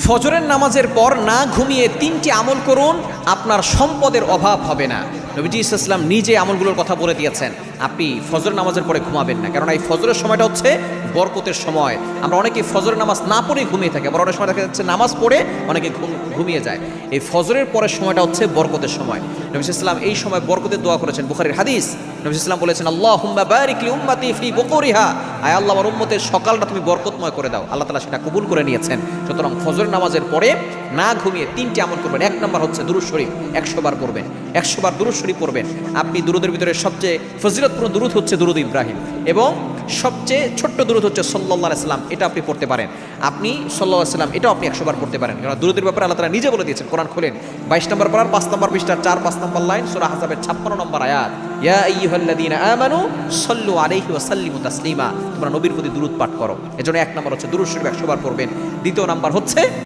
ফজরের নামাজের পর না ঘুমিয়ে 3টি আমল করুন, আপনার সম্পদের অভাব হবে না। নবীজি ইসলাম নিজে আমলগুলোর কথা বলে দিয়েছেন। আপনি ফজর নামাজের পরে ঘুমাবেন না, কারণ এই ফজরের সময়টা হচ্ছে বরকতের সময়। আমরা অনেকে ফজরের নামাজ না পড়েই ঘুমিয়ে থাকি, আবার অনেক সময় দেখা যাচ্ছে নামাজ পড়ে অনেকে ঘুমিয়ে যায়। এই ফজরের পরের সময়টা হচ্ছে বরকতের সময়। নবী ইসলাম এই সময় বরকতের দোয়া করেছেন। বুখারীর হাদিস, নবী ইসলাম বলেছেন, আল্লাহুম্মা বারিক লি উম্মতি ফি বুকুরিহা, আয় আল্লাহ আমার উম্মতের সকালটা তুমি বরকতময় করে দাও। আল্লাহ তাআলা সেটা কবুল করে নিয়েছেন। সুতরাং ফজর নামাজের পরে না ঘুমিয়ে 3টি আমল করবেন। 1 নম্বর হচ্ছে দুরূদ শরীফ 100 বার পড়বেন, 100 বার দুরূদ শরীফ পড়বেন। আপনি দুরূদের ভিতরে সবচেয়ে ফজিলতপূর্ণ দুরূদ হচ্ছে দুরূদ ইব্রাহিম, এবং সবচেয়ে ছোট্ট দুরূদ হচ্ছে সাল্লাল্লাহু আলাইহি সাল্লাম, এটা আপনি পড়তে পারেন। আপনি সাল্লাল্লাহু আলাইহি সাল্লাম এটাও আপনি 100 বার পড়তে পারেন, কারণ দুরূদের ব্যাপারে আল্লাহ তাআলা নিজে বলে দিয়েছেন। কোরআন খুলেন 22 নম্বর পারার 5 নম্বর পৃষ্ঠা 4-5 নম্বর লাইন, সূরা আহজাবের 56 নম্বর আয়াত, ইয়া আইয়ুহাল্লাযীনা আমানু সাল্লু আলাইহি ওয়া সাল্লিমু তাসলিমা, তোমরা নবীর প্রতি দুরূদ পাঠ করো। এজন্য 1 নম্বর হচ্ছে দুরূদ শরীফ 100 বার পড়বেন। দ্বিতীয় নাম্বার হচ্ছে